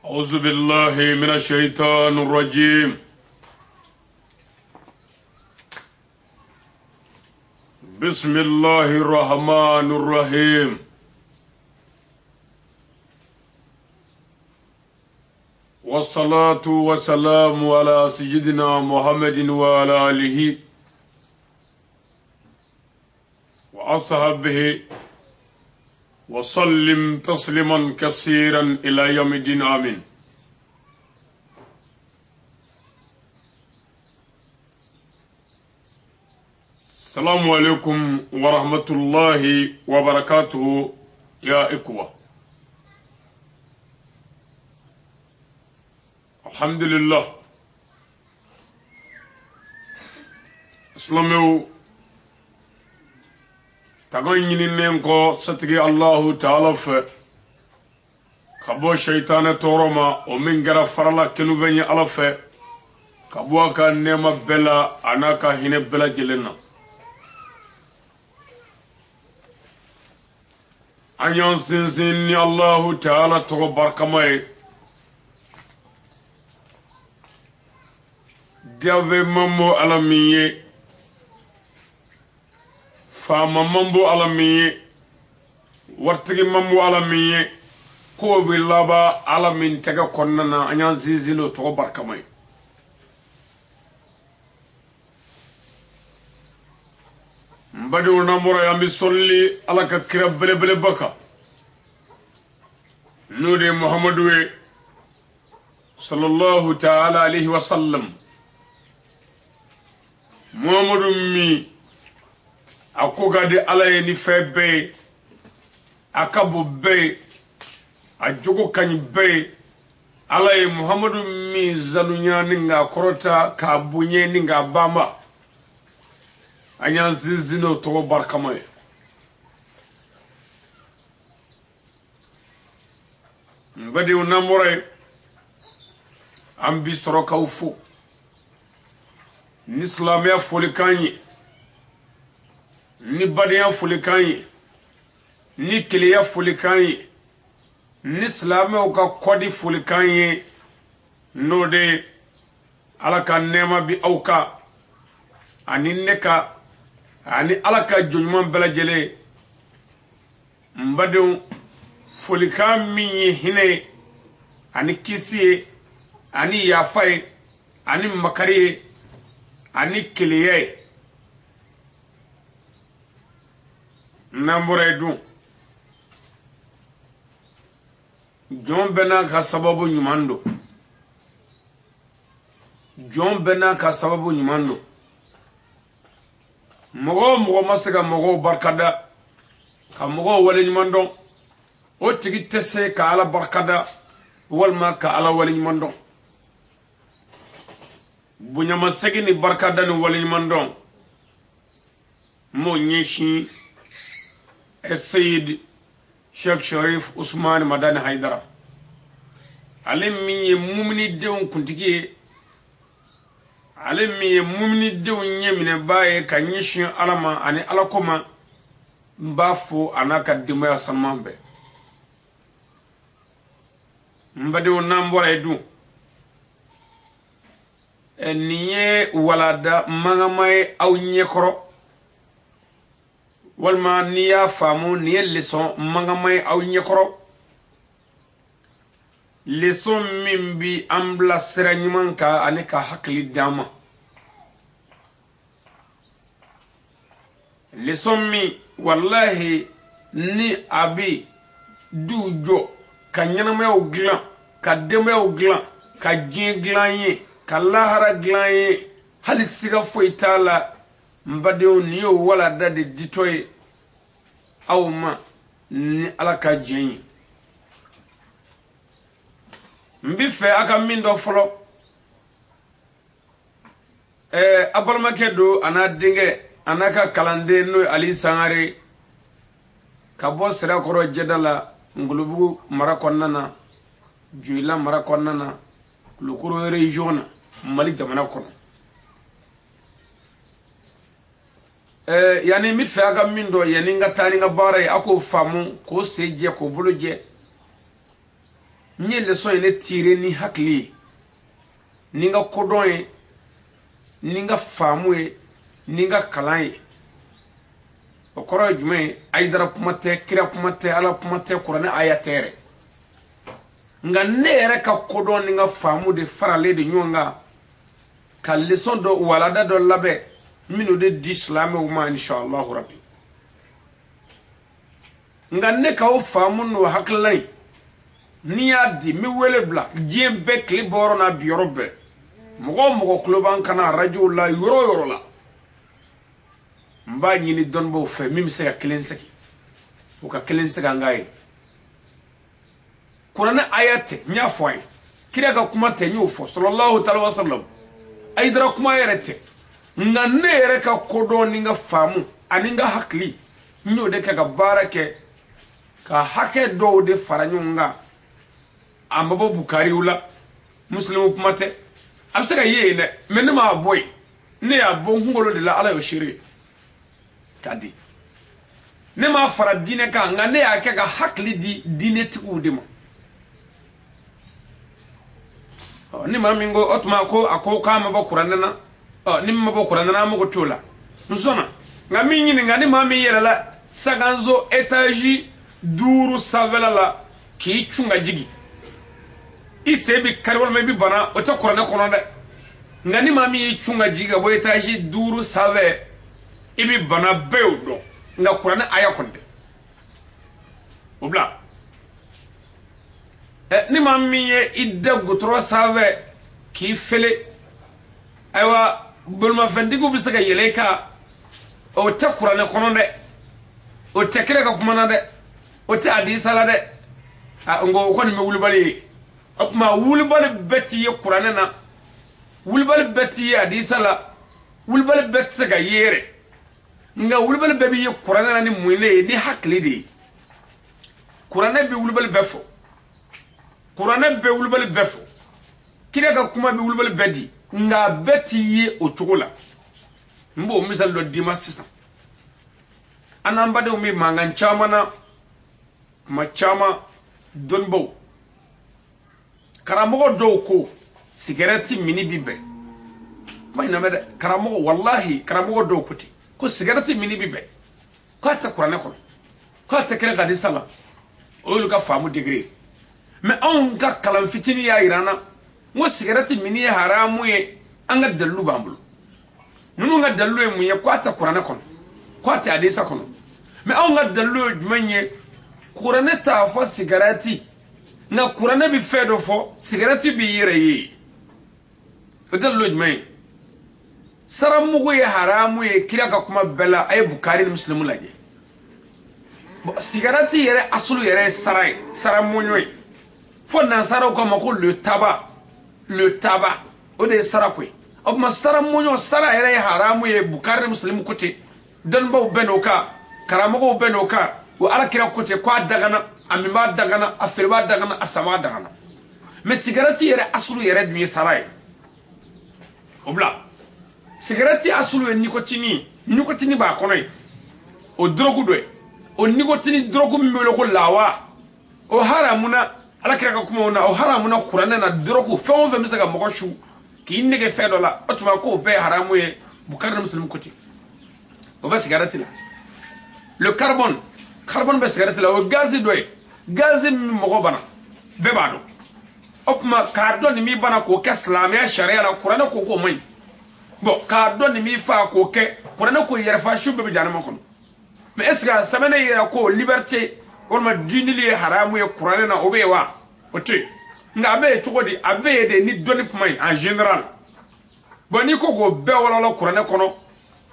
أعوذ بالله من الشيطان الرجيم. بسم الله الرحمن الرحيم. والصلاة والسلام على سيدنا محمد وعلى آله وأصحابه وسلم تسليما كثيرا إلى يوم الدين آمين. السلام عليكم ورحمة الله وبركاته يا إخوة. الحمد لله. اسلامو تغنيني نينكو ستغي الله تعالى ف كبو شيطان تورما ومن غرا فرلا كنو فني على ف كبو كان نيما بلا اناكا هنا بلا جلنا انيون سنسني الله تعالى تو بركماي ديافي مامو علاميه فاما مامبو علامي ورتغي مامبو علامي كو بلابا علامين تيغا كوننا انيان زيزيلو تو بركماي مبادو نامورا يامبي سولي على ككرا بلبل بكا نودي محمد صلى الله تعالى عليه وسلم محمد مي akogade alaye ni febe akabo be ajogo kan be alaye muhammadu mi zanunya ninga korota ka bunye ninga bama anya zizino to barkama mbadi unamore ambi soroka ufu ni islamia folikanye ni badiya fulikanyi ni kiliya fulikanyi ni islamu ka kodi fulikanyi no de alaka nema bi auka ani neka ani alaka junman belajele mbadu fulikan mi hine ani kisi ani yafai ani makari ani kiliye nambure dun jon bena ka sababu nyumando jon bena ka sababu nyumando mogo masega mogo barkada ka mogo wale nyumando o tigi tese ka ala barkada walma ka ala wale nyumando bunya masegi ni barkada ni wale nyumando mo nyishi السيد شيخ شريف عثمان مدان حيدر علم مي مؤمن دون كنتي علم مي مؤمن دون يمن باي كنيشن علما اني علكما مبافو انا كدما سلمان mbade nambore du eniye walada mangamay aw nyekoro walma niya famu niye leçon mangamay aw nyekoro leçon mimbi ambla seranymanka anika hakli dama leçon mi wallahi ni abi dujo kanyanamaw glan ka demaw glan ka jin glanye ka lahara glanye hal siga foitala mbadeo niyo wala dade ditoy awma ni alaka jenyi mbife aka mindo folo abalmake do ana dinge anaka kalande no ali sangare kabo sira koro jedala ngulubu marakonnana juila marakonnana lukuro region mali jamana kono yani mi fe aga mindo yani nga tani nga bare ako famu ko seje ko buluje nye leçon ene tire ni hakli ninga kodon ninga famu ninga kalan o koro jume aidara kumate kira kumate ala kumate qur'an ayatere nga nere ka kodon ninga famu de farale de nyonga ka leçon do walada do labe minu de d'islam o ma inshallah rabbi nga ne ka o famu no haklay ni adi mi wele bla jembe kli boro na biorobe mogo kloban kana radio la yoro la mba nyini don bo fe mimi se ka klensaki o ka klensaka ngai Qur'an ayate nya foy kira ka kuma te nyu fo sallallahu ta'ala wa sallam ay dara kuma yerete nga nere ka kodo ni nga famu ani nga hakli nyu de ka barake ka hake do de faranyu nga ambabo bukari ula muslimu kuma te absaka yene menema boy ne ya bon ngolo de la ala yo shiri kadi ne ma fara dine ka nga ne ya ka hakli di dine tiku de mo ni ma mingo otma ko ako kama ba kuranana ni ma ba kuranana mo ko tola nsona nga minyi nga ni ma mi yela la saganzo etaji duru savela la ki chunga jigi isebi karwal me bi bana o ta kurana kono de nga ni ma mi chunga jiga bo etaji duru save ibi bana bewdo nga kurana aya konde obla ni mammi ye idda gutro save ki fele aywa bulma fendigu bisaga yeleka o ta qur'an kono de o ta kire ka kuma na de o ta hadisa la de ngo ko ni me wulbali ma wulbali beti ye qur'an na wulbali beti ye hadisa la wulbali beti saga yere nga wulbali bebi ye qur'an na ni muine ni hakli di qur'an be wulbali befo Qur'an be wulbal befo kire ka kuma be wulbal bedi nga beti ye o chogola mbo misal do dima sisa anamba de mi mangan chamana ma chama donbo karamo do ko cigarette mini bibe mayna mede karamo wallahi karamo do ko ti ko cigarette mini bibe ko ta Qur'an ko ta kire ga disala o lu ka famu degré mais on ka kalam fitini ya irana mo cigarette mini haramu ye anga dallu bambulu nunu nga dallu e muye kwata Qur'an kono kwata hadisa kono mais on nga dallu jumanye Qur'an ta fo cigarette na Qur'an bi fedo fo cigarette bi yire yi o dallu jumanye saramu ye haramu ye kira ka kuma bela ay Bukhari muslimu laje cigarette yere asulu yere saray saramu nyoy fo nansara ko mako le tabac o de sarakwe o ma sara monyo sara ere haramu ye Bukhari muslim kote don baw benoka karamo benoka o ala kira kote kwa dagana amima dagana afirba dagana asama dagana mais cigarette yere asulu yere dmi saray obla cigarette asulu nicotine ba konoy o drogu do o nicotine drogu melo ko lawa o haramuna ala kira ka kuma ona o haramu na Qur'an na drogu fon fe misaga mogoshu ki nege fedo la otuma ko be haramu ye Bukhari muslim koti o ba cigarette la le carbone be cigarette la o gaz mogo bana be bado opma ka don mi bana ko ke islamia sharia la Qur'an ko moy bon ka don mi fa ko ke Qur'an ko yerfa shube be janama kono mais est-ce que samene yera ko liberté wala dinili haramu ye Qur'an na obewa ote nga be chogodi abe de ni doni pumai en général boni ko go be wala Qur'an kono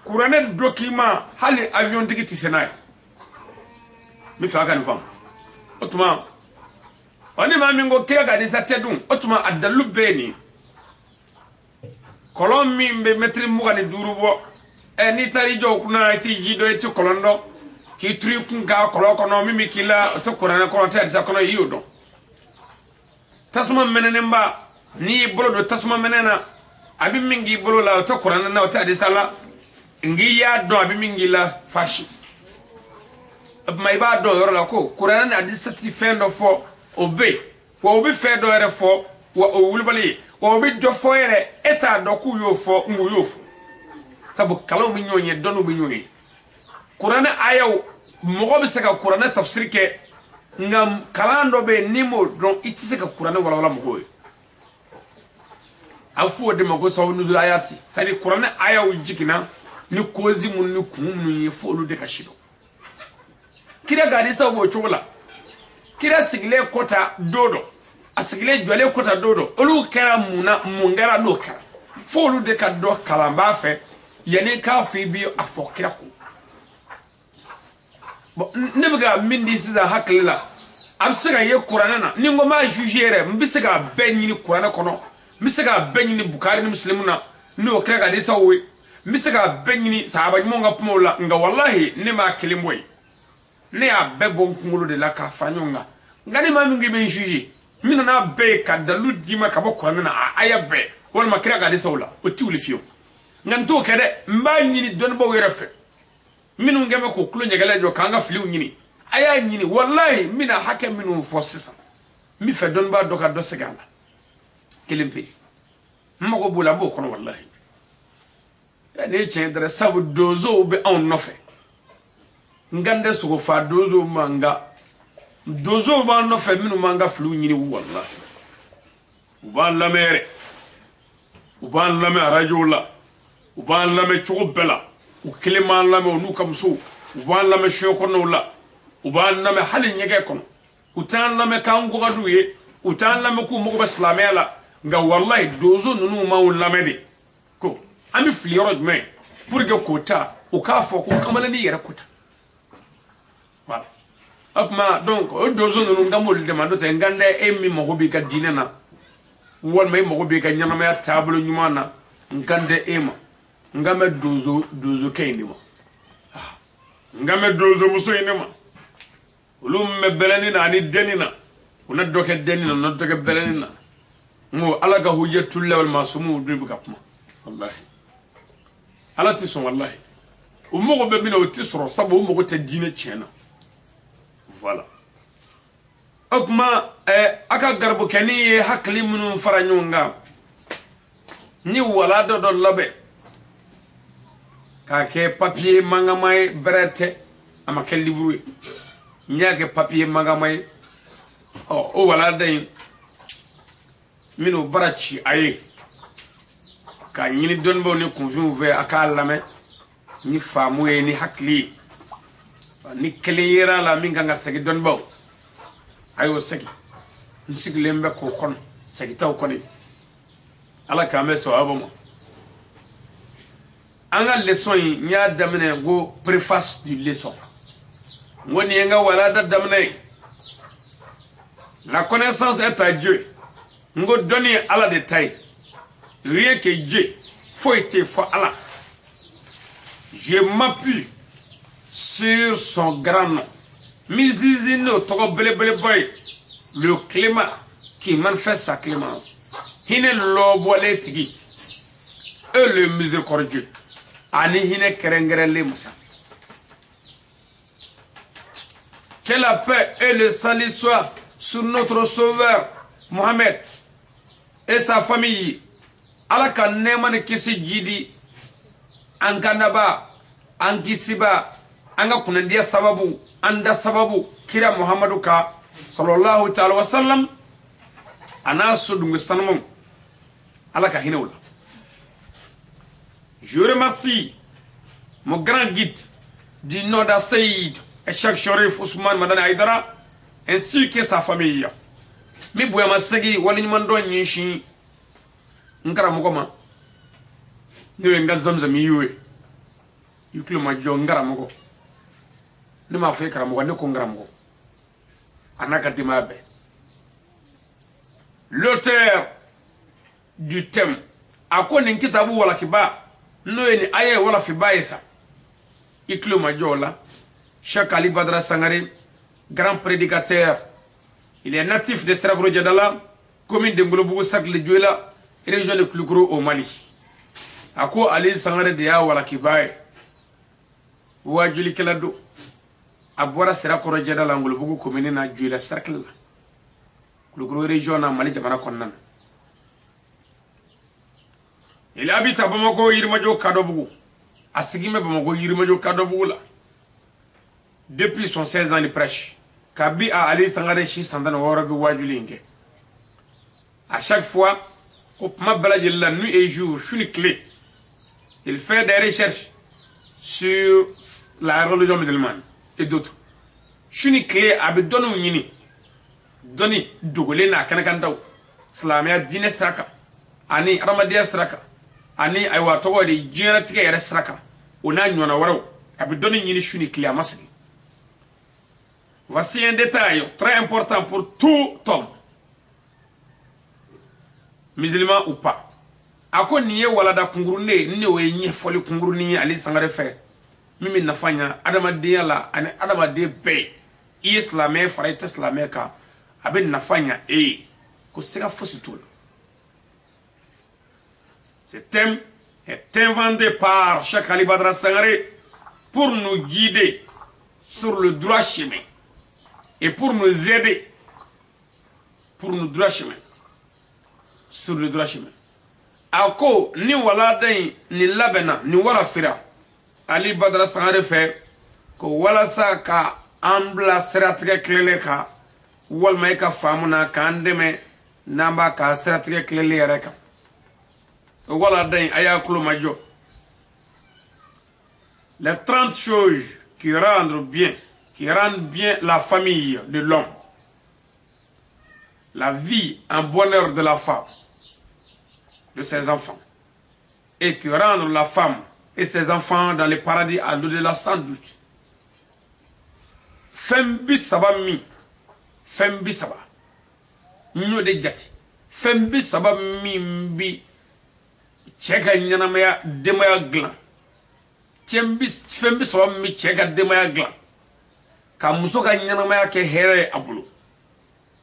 Qur'an document hali avion ticket senai mi fa kan fam otuma oni ma mingo kira ga di satedun otuma adalu beni kolon mi be metri mugani durubo ni tari jo kuna ti jido ti kolondo ki tri kun ga kolo mi kila to Qur'an ko ta disa kono yudo tasuma menene mba ni bolo do tasuma menena abi mingi bolo la to Qur'an na ta disa la ngi ya do abi mingi la fashi may ba do yor la ko Qur'an na disa ti fendo fo obey wa obi fe do ere fo wa o wulbali wa obi do fo ere eta do ku yo fo ngu yo fo sabu kala mi nyonye donu bi nyonye Qur'an ayaw mo bi se ka Qur'an tafsir ke ngam kalando be nimo don itise ka Qur'an wala mo afu de mago sawu nuzul ayati sari Qur'an ayaw jikina ni kozi mun ni kum nu ye folu de kashido kira gadi sawo chola kira sigle kota dodo asigle jole kota dodo olu kera mungara no kara folu de ka do kalamba fe yani ka fi bi afo kira ko bo nebga mindi sida haklila absega ye Qur'an na ningo ma jugere mbisega benni Qur'an kono misega benni Bukhari ni muslimuna ni o kira gadi sawo misega benni sahaba monga pumola nga wallahi ne ma kilimboy ne ya bebo ngulu de la ka fanyonga ngani ma mingi be juger mina na be ka dalu dima ka bokko na aya be wal makira ga de sawla o tiwli fiyo nganto kede mba nyini don bo were fe minu ngeme ko kulo nyegale jo kanga fliu nyini aya nyini wallahi mina hake minu fo sisa mi fe don ba doka do segala kilimpe mako bula bo kono wallahi ne chendre sabu dozo be on nofe ngande sugo fa dozo manga dozo ba nofe minu manga flu nyini wallahi uban la mere uban la me rajola uban la me chobela u kiliman la me onu kamso uban la me shokono la uban la me halin yege kono utan la me kango gaduye utan la me ku mo baslamela nga wallahi dozo nunu ma un la me de ko ami fliorod me pour que kota o ka fo ko kamala ni yere kota voilà akma donc o dozo no ngamol de mando te ngande emi mo hobi ka dinena wol may mo hobi ka nyama ya tablo nyumana ngande ema ngame dozo kayni mo ngame dozo muso inema ulum me belani na ni denina una doke denina no doke belani na mo alaga hujjatul lawal masumu dubu kapma wallahi ala tison wallahi o mogo be bino tisro sabo mogo te dine chena voilà okma aka garbo keni hakli munun faranyonga ni wala do labe ka ke papier mangamay brete ama ke livre nyake papier mangamay o wala day mino barachi aye ka nyini donbo ni kunjun ve aka lame ni famu ni hakli ni keliyera la minga nga sagi donbo ayo sagi nsigi lembe ko kon sagi taw koni ala ka me so abomo anga leçon nya damene go préface du leçon ngoni nga wala da damene la connaissance est à Dieu ngo donner ala détail rien que Dieu faut être fort Allah. Je m'appuie sur son grand nom. Mizizino toko bele boy, le climat qui manifeste sa clémence. Hine loboale tigi, et le miséricordieux. Ani hine kerengere le moussa. Que la paix et le salut soient sur notre sauveur Mohamed et sa famille. Ala ka nema ne kisi jidi ankanaba ankisiba anga kunandia sababu anda sababu kira Muhammadu ka sallallahu ta'ala wa sallam anasu dungu sanmon ala ka hinawla. Je remercie mon grand guide du Noda Saïd et Cheikh Sharif Ousmane Madani Aïdara ainsi que sa famille. Mi buya masegi wali nyimando nyishi ngara mugoma niwe nga zamzam yiwe yuklu ma jo ngara mugo ni ma fe kara mugo ne ko ngara mugo anaka dimabe l'auteur du thème akoni kitabu wala kiba no ni aye wala fi baisa yuklu ma jo la Cheikh Ali Badra Sangare grand prédicateur il est natif de Srabro Djadala commune de Ngolobougou Sakle Djouela région de Kloukro au Mali. Ako Ali Sangare de ya wala kibaye wajuli kelado abora sera ko rajada la Ngolobougou commune na Djouela cercle Kulukoro région na Mali jamana konnan. Il habite à Bamako Yirimadio Kadobougou. À Sigime Bamako Yirimadio Kadobougou là. Depuis son 16 ans de prêche. Kabi a Ali Sangare Chistandan Warabi Wadulingue. À chaque fois, au Mabalaji la nuit et jour, je suis une clé. Il fait des recherches sur la religion musulmane et d'autres. Je suis une clé à Bedonou Nini. Doni Dougolé na Kanakandao. Slamia Dinestraka. Ani Ramadia Straka. Ani Aywa Togo de Génétique et Straka. On a Nyona Waro. À Bedoni Nini, je suis une clé à Massi. Voici un détail très important pour tout homme. Musulman ou pas. Ako niye walada kunguru ne we nye foli kunguru ni Ali Sangare fe. Mimi nafanya adamadiya la ani adamadiya be. Islamé fara islamé ka abe nafanya ko sega fosi tout. Ce thème est inventé par Cheikh Ali Badara Sangare pour nous guider sur le droit chemin et pour nous aider pour nous droit chemin. Sur le droit chemin. Ako ni wala day ni labena ni wala fira Ali Badara Sangare fe ko wala sa ka ambla seratige klele ka wal may ka famuna ka andeme namba ka seratige klele reka wala day ayakulu majo les 30 choses qui rendent bien la famille de l'homme, la vie en bonheur de la femme, de ses enfants, et qui rendent la femme et ses enfants dans le paradis à l'au-delà sans doute. Fembi saba mi, fembi saba, nyo de jati, fembi saba mi mbi, cheka nyanamaya demaya glan, fembi saba mi cheka demaya glan, ka muso ka nyanamaya ke here abulo,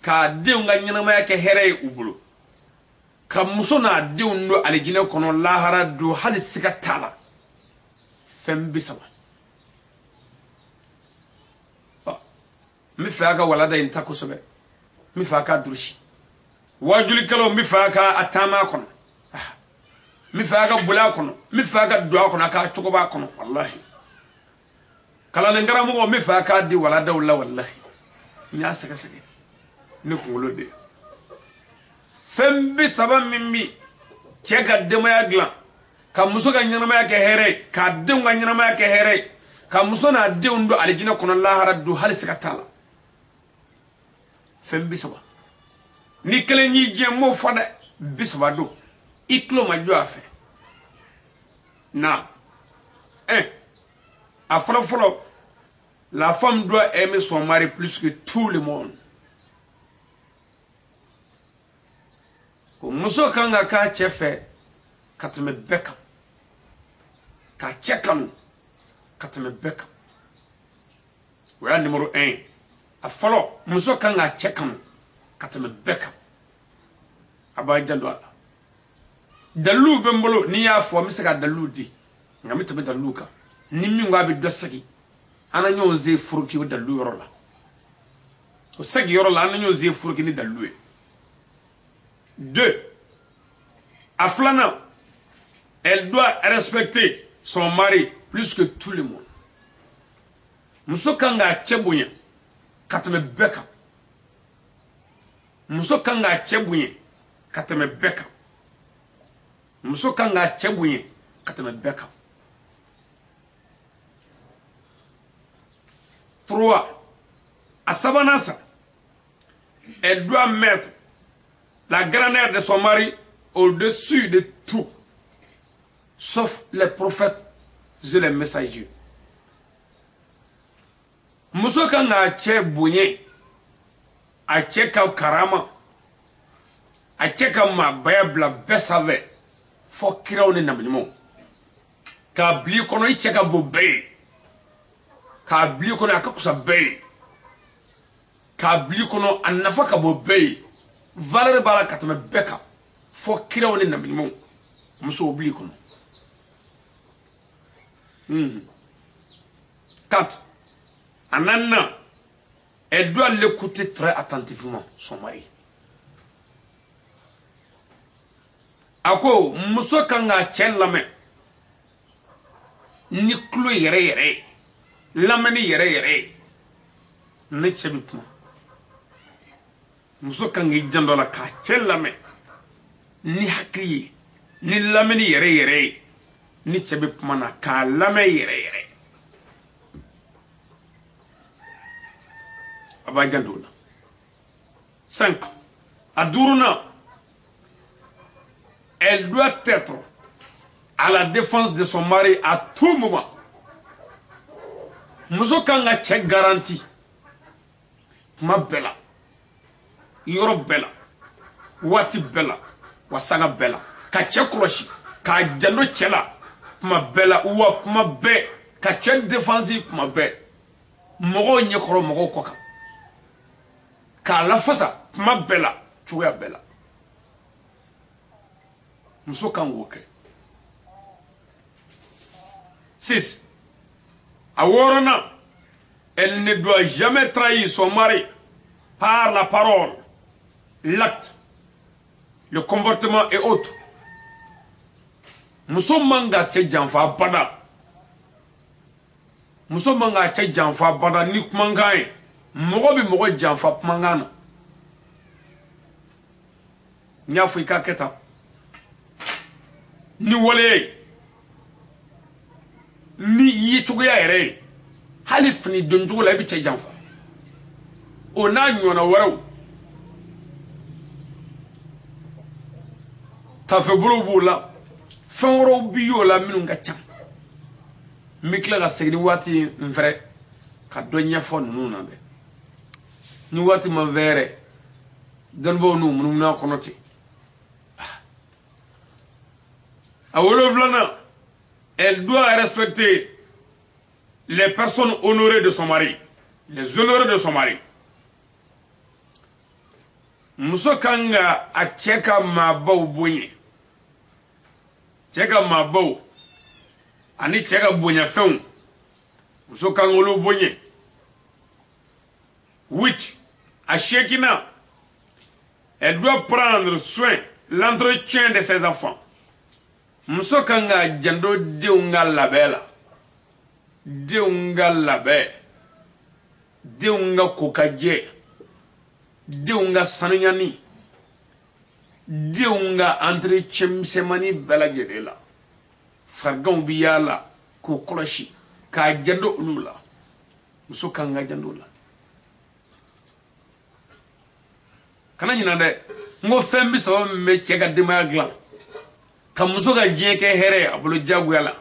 ka deunga nyanamaya ke here ubulo, ka muso na deundo alijine kono lahara do hali sika tala, fembi saba. Mi faka walada intako sobe mi faka drushi wajuli kalo mi faka atama kono mi faka bula kono mi faka dua kono aka chokoba kono wallahi kala ngara mo mi faka di walada wala wallahi nya saka saka ni ko lode fembi saba mimbi cheka dema ya glan ka muso ga nyama ya ke here ka denga nyama ya ke here ka muso na deundo alijina kono lahara du hali saka tala fem bisaba ni kele ni je mo fada bisaba do iklo ma jo afa na a folo la femme doit aimer son mari plus que tout le monde ko muso kanga ka chefe katme beka ka chekam katme beka wa numéro 1 a follow muso kanga chekam katme beka aba jando ala dalu bembolo ni ya fo mi saka dalu di ngami tabe dalu ka ni mi ngwa bi dosaki ana nyonze furuki o dalu yorola o sagi yorola ana nyonze furuki ni dalu 2 aflana elle doit respecter son mari plus que tout le monde muso kanga chebunya katme beka muso kanga chebunya katme beka muso kanga chebunya katme beka 3 à Sabanasa elle doit mettre la grandeur de son mari au-dessus de tout sauf les prophètes et les messagers muso kanga chebunye a cheka karama a cheka ma bible besave fo kiraw ne namnimo ka bli kono I cheka bobe ka bli kono akakusa be ka bli kono annafa ka bobe valeur bala katme beka fo kiraw ne namnimo muso bli kono 4 Anana, elle doit l'écouter très attentivement, son mari. ako muso kan ga cɛ lamɛn ni kulo yɛrɛ yɛrɛ lamɛnni yɛrɛ yɛrɛ ne cɛ bɛ kuma muso kan k'i jan dɔ la k'a cɛ lamɛn ni hakili ye ni lamɛnni yɛrɛ yɛrɛ ni cɛ bɛ kuma na k'a lamɛn yɛrɛ yɛrɛ a b'a jan don o la 5 a 5 elle doit être à la défense de son mari à tout moment. Muso kan ka cɛ garanti kuma bɛɛ la yɔrɔ bɛɛ la waati bɛɛ la wa sanga bɛɛ la ka cɛ kɔlɔsi k'a jando cɛ la kuma bɛɛ la wa kuma bɛɛ ka cɛ défense kuma bɛɛ mɔgɔw ɲɛkɔrɔ mɔgɔw kɔ kan k'a lafasa kuma bɛɛ la cogoya bɛɛ la muso kan k'o kɛ 6 à 6 elle ne doit jamais trahir son mari par la parole, l'acte, le comportement et autres. Muso manga cɛ janfa bada. Muso manga cɛ janfa bada ni kumankan ye. Mɔgɔ bɛ mɔgɔ janfa kumankan na. N y'a fɔ I ka kɛ tan. Ni wale ye. Ni I ye cogoya yɛrɛ ye. Hali fini don cogo la I bɛ cɛ janfa. O n'a ɲɔgɔnna wɛrɛw. Tafebolo b'o la. Fɛn wɛrɛw bi y'o la minnu ka ca. N bɛ tila ka segin ni waati n fɛrɛ ka dɔ ɲɛfɔ ninnu na dɛ. Ni waati ma fɛrɛ dɔnnibaw n'u munumunu a kɔnɔ ten. A 7 elle doit respecter les personnes honorées de son mari, les honorés de son mari. Muso kan ka a cɛ ka maabaw bonya. Cɛ ka maabaw ani cɛ ka bonyafɛnw muso kan k'olu bonya. 8 à 8 elle doit prendre soin l'entretien de ses enfants. Muso kan ka jando denw ka labɛn la. Denw ka labɛn. Denw ka ko ka jɛ. Denw ka sanuyani. Denw ka entretien misɛnmani bɛɛ lajɛlen la. Fariganw bi y'a la k'o kɔlɔsi k'a jando olu la. Muso kan ka jando la. Kana ɲina dɛ. N ko fɛn bi saba min bɛ cɛ ka denbaya dilan. Ka muso ka diɲɛ kɛ hɛrɛ a bolo jagoya la.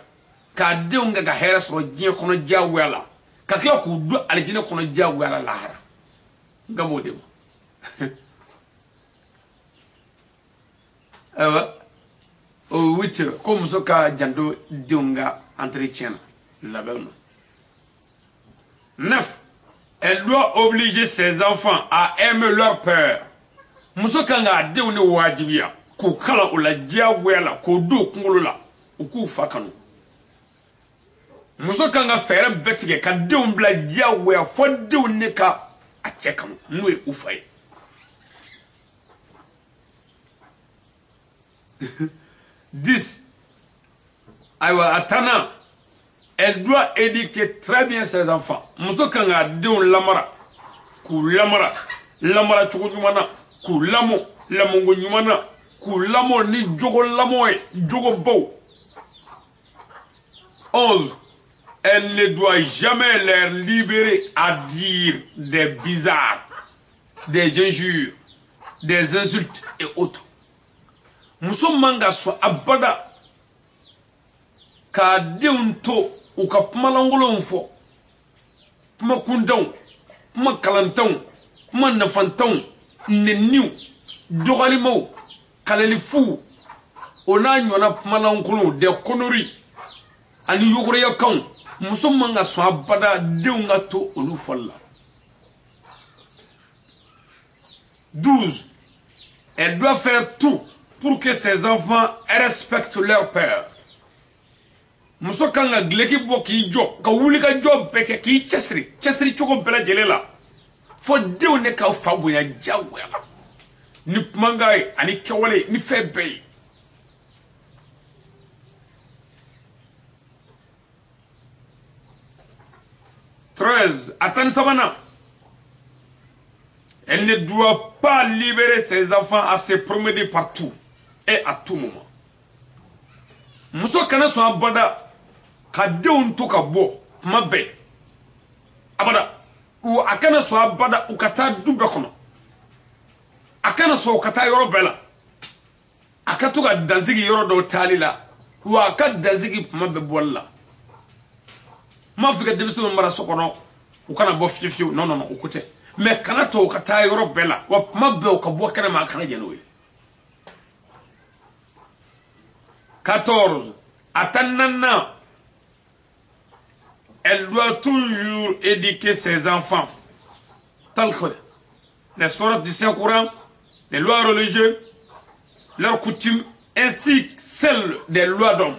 K'a denw kɛ ka hɛrɛ sɔrɔ diɲɛ kɔnɔ jagoya la. Ka tila k'u don alijinɛ kɔnɔ jagoya la lahara. N ka b'o de ma. Ayiwa o 8 ko muso ka janto denw ka entretien na labɛnw na. 9 elle doit obliger ses enfants à aimer leur père. Muso kan ka denw ni wajibiya k'u kalan o la jagoya la k'o don kunkolo la u k'u fa kanu. Muso kan ka fɛɛrɛ bɛɛ tigɛ ka denw bila jagoya fɔ denw ne ka a cɛ kanu n'o ye u fa ye. 10 ayiwa a 10 elle doit éduquer très bien ses enfants. Muso kan ka denw lamara k'u lamara lamara cogo ɲuman na k'u lamɔ lamongo ɲuman na k'u lamɔ ni jogo lamɔ ye jogo baw. 11 elle ne doit jamais les libérer à dire des bizarres, des injures, des insultes et autres. Muso manga so abada ka denw to u ka kuma langolonw fɔ kuma kuntanw kuma kalantanw kuma nafantanw neniw dɔgɔlimaw kalalifuw o n'a ɲɔgɔnna kuma lankolonw des conneries ani yogoreyakanw muso manga so abada denw ka to olu fɔli la. 12 elle doit faire tout pour que ses enfants respectent leur père. Muso kan ka gleki bɔ k'i jɔ ka wuli ka jɔ bɛɛ kɛ k'i cɛsiri cogo bɛɛ lajɛlen la fɔ denw ne ka fa bonya jagoya la ni kumankan ye ani kɛwale ni fɛn bɛɛ ye. Attends Sabana. Elle ne doit pas libérer ses enfants à se promener partout et à tout moment. Muso kana so abada ka deun to ka bo mabe. Abada u akana so abada ukata dubbe kono. Akana so ukata yoro bela. Akatu ga danzigi yoro do talila. Wa akad danzigi mabe bolla. Ma fika debisto mara sokono ukana bo fifiu non ukute. Mais kana to ukata yoro bela wa mabe ukabo kana ma kana jenowe. 14. Attendant, elle doit toujours éduquer ses enfants. Tel que les sourates du Saint-Coran, les lois religieuses, leurs coutumes, ainsi que celles des lois d'hommes.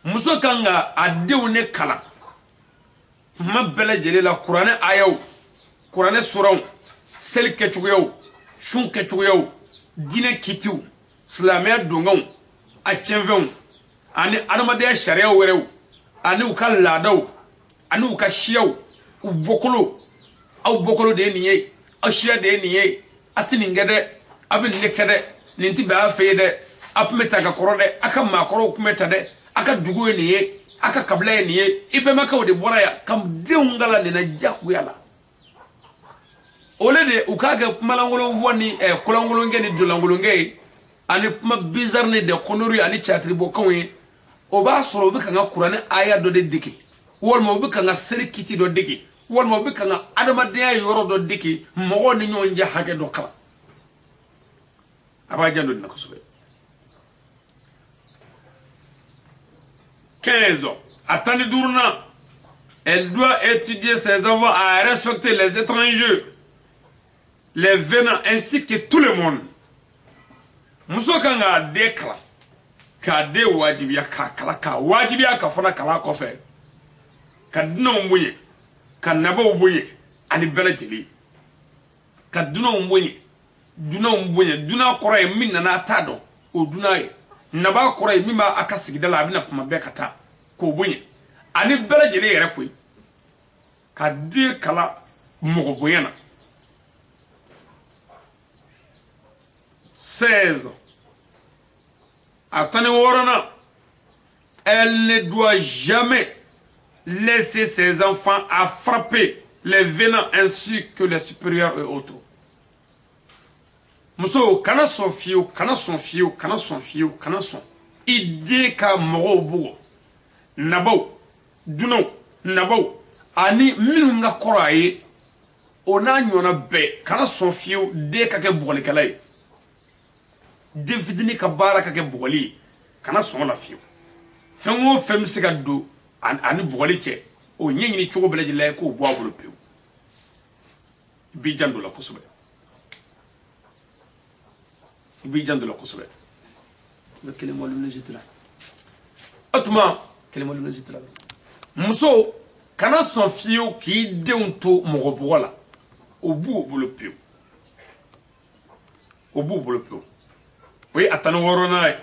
Muso kanga adeune kala. Ma belle jeli la Coran ayaw, Coran suraw, sel ketuyaw, shun ketuyaw, dine kitiu, slamia dongaw. A tienvon ani adamade sharia werew ani ukal ladaw ani ukashiyaw u bokolo de niye ashiya de niye atini ngede abin nekede ninti ba feyede apmeta ka korode aka makoro kumeta de aka dugu niye aka kabla niye ibe maka de boraya kam deungala ne na jakku yala ole de ukaga malangolo voni kulangolo ngeni dolangolo ngey ani kuma bizarre ne de konori ani chatri bokanwe o ba soro obi kan Qur'an aya do de diki wol mo obi kan seri kiti do diki wol mo obi kan adama de yoro do diki mo ni nyon ja hake do kala aba jando na ko sobe 15 ans attendez dourna elle doit étudier ses enfants à respecter les étrangers les venants ainsi que tout le monde. Muso kanga dekla ka de wajibiya ka kala ka wajibiya ka fona kala ko fe ka duna mbuye ka nabo mbuye ani bela jeli ka duna mbuye duna koroy min na tado o duna ye naba koroy mima aka sigidala abina kuma be kata ko bunye ani bela jeli yere ko ka de kala mo buyana 16. Attendez, elle ne doit jamais laisser ses enfants à frapper les venants ainsi que les supérieurs et autres. Muso kana son fiu, kana son fiu, kana son fiu, kana son. Idée ka moro bugo. Nabo, duno, nabo. Ani minu nga koraye. Ona nyona be, kana son fiu, de kake bugole kalay. Defidini ka bara ka ke bogoli kana son la fiu fengo fem siga do ani bogoli che o nyinyi chogo beleji lay ko bo abulu pew bi jandu la kusube le kelemo lu nejitla atuma kelemo lu nejitla muso kana son fiu ki deunto mo bogola obu obulu pew oui, attendez,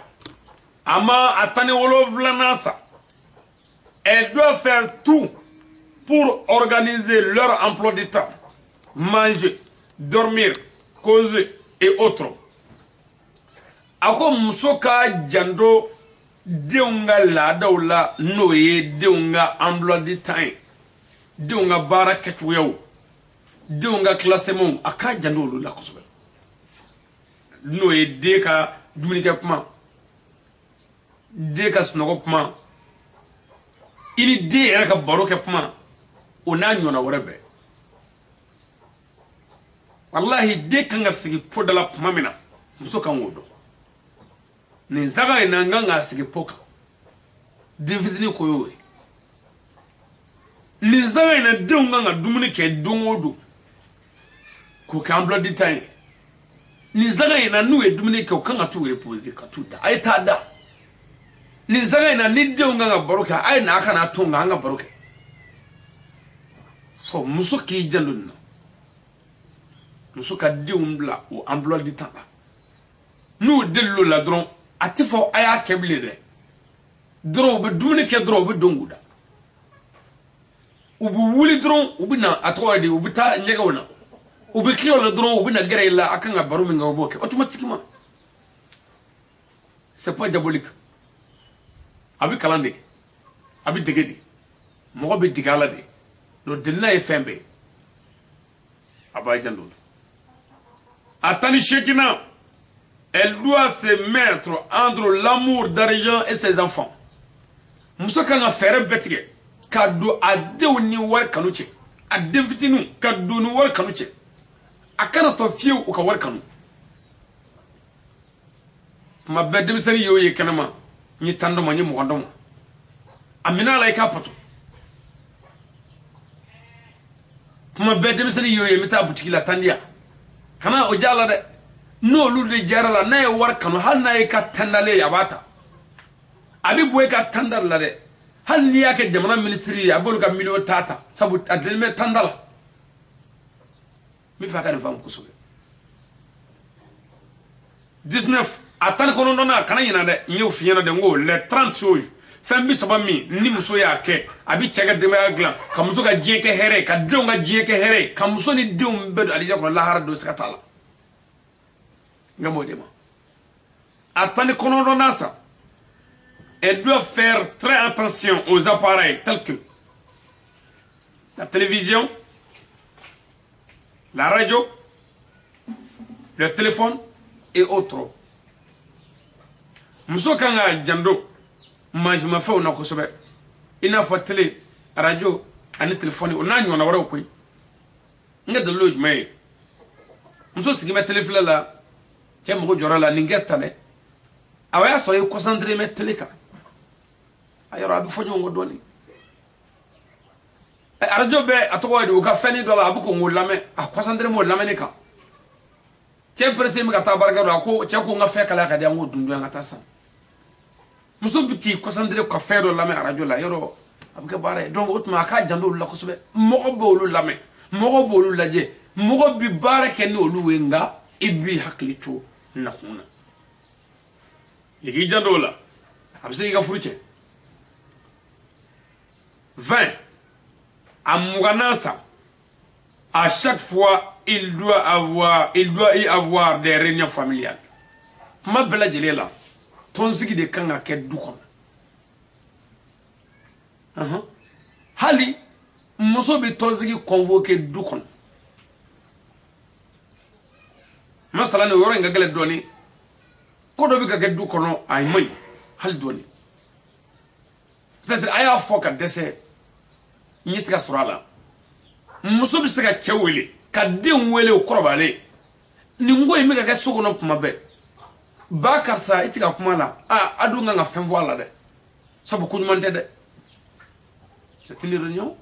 Ama attendez, elle doit faire tout pour organiser leur emploi du temps. Manger, dormir, causer et autres. Ako musoka jando deunga la daula noye deunga emploi du temps. Deunga bara ketwew. Deunga classement aka jando la kosobe. No e deka dumunike kuma deka snogo kuma ini de era ka baroke kuma ona nyona worebe wallahi deka nga sigi podala kuma mina muso kan wodo ni zaga ina nga sigi poka divizini ko yowe ni zaga ina de nga dumunike dongodo ko kamblo di time ni zaga ina nuwe dumuni ke okanga tu repose ka tu da ay ta da ni zaga ina ni de nga baroka ay na aka na tonga nga baroka so muso ki jalunna muso ka de umbla o emploi du temps nu dello la dron atifo aya keble de dro be dumuni ke dro be donguda u bu wuli dron u bi na atwadi u bi ta nyega wona u bi clio le dron u bi na gere la akan ga baro mi nga boke automatiquement c'est pas diabolique abi kalande abi degedi mo be digala de no delna e fembe aba jandul atani shekina elle doit se mettre entre l'amour d'argent et ses enfants muso kan ga fere betige kado adew ni war kanuche adem fitinu kado ni war kanuche akana to fiu o ka war kanu ma bedem sani yoye kanama ni tando mo ni mo ndom amina lay ka pato ma bedem sani yoye mita butiki la tandia kana o jala de no lu de jarala na e war kanu hal na e ka tandale yabata abi boy ka tandar la de hal ni yake jamana ministry abolu ka milio tata sabu adleme tandala mi fa ka ni fam kusobe 19 atan kono nona kana yina de nyew fiena de ngo le 30 soy fam bi soba mi ni muso ya ke abi chega de ma glan ka muso ka jieke here ka de nga jieke here ka muso ni de bedo ali ko la har do skatala ngamo de ma atan kono nona sa elle doit faire très attention aux appareils tels que la télévision, la radio, le téléphone et autres. Muso kanga jando majuma fa ona kosobe ina fa télé radio ani téléphone ona nyona wara ko nga de loj may muso sigime téléphone la te mo jora la ningeta ne awaya so yo concentré met télé ka ayoro abi fonyo ngodoni radio be atowadi o ka fani dola abu ko ngolame a concentré mo lamene ka te presse mi ka tabarga do ko che ko nga fe kala ka dia ngodundu nga tasa muso biki concentré ka fe do lame radio la yoro abu ka bare donc otma ka jando la ko sobe mo bo lu lame mo bo lu laje mo bi bare ken olu wenga ibi haklito na kuna yigi jando la abse ga furuche 20 à Mouganassa, à chaque fois, il doit y avoir des réunions familiales. Ma belle de là, ton zigi de kanga ket dukon. Hali, moso be ton zigi convoqué dukon. Masala ne yoro nga gele doni, kodo bi ka ket dukono ay moy, hal doni. Peut-être aya foka dese nyitika surala muso bi se ka chewele ka den wele o korobale ni ngoy mi ka soko no kuma be ba karsa itika kuma la adu nga fen voila de sabu ko nyumante de c'est une réunion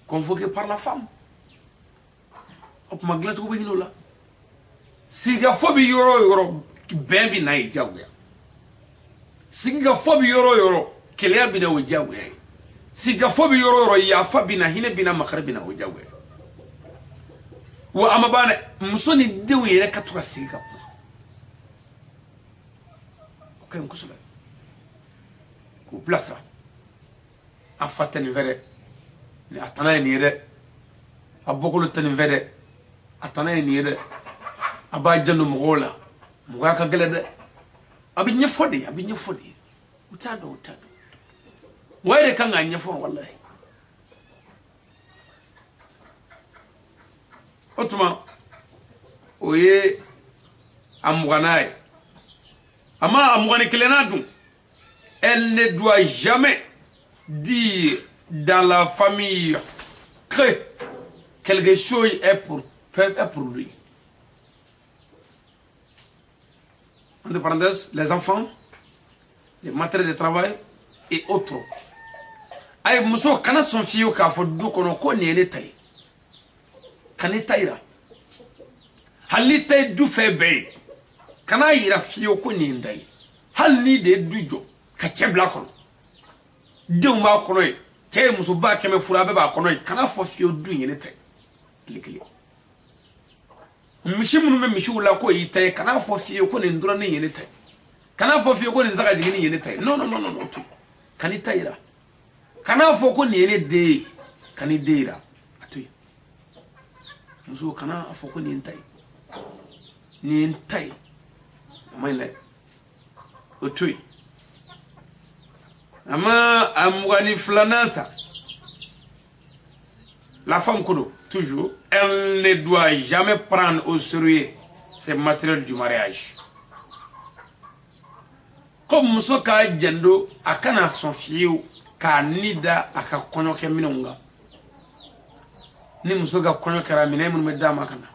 convoquée par la femme op maglet ko begino la siga fobi yoro bebi na ijawya siga fobi yoro kelea bi na ijawya siga fobi yoro ya fabina hine bina makarabina wajawe wa amabana musoni dewe yere katuka siga okay nkusula ku plasra afatani vere ni atana ni yere abokolo tani vere atana ni yere abajanu mugola mugaka gelede abinye fodi utado waire kan anya fon wallahi otuma oye amuganaye ama amugani kelenadu elle ne doit jamais dire dans la famille que quelque chose est pour lui. Entre parenthèses, les enfants, les matériels de travail et autres. Ay muso kana son fiyo ka fo du kono ko ne ne tay kane tayra halli tay du fe be kana yira fiyo ko ne ndai halli de du jo ka chebla kono de ma kono e tay muso ba keme fura be ba kono e kana fo fiyo du ne tay klikli mishi munu me mishi wala ko yi tay kana fo fiyo ko ne ndura ne ne tay kana fo fiyo ko ne zaka jigini ne tay no tu kani tayra kana fo ko ne de kani deira atoy muso kana afoko ni ntai maile otoy ama amwani flanasa la femme kodo toujours elle ne doit jamais prendre au sérieux ces matériels du mariage comme muso ka jendo akana son fieu ka nida aka konyo ke minunga ni muso ga konyo kara minay mun me dama kana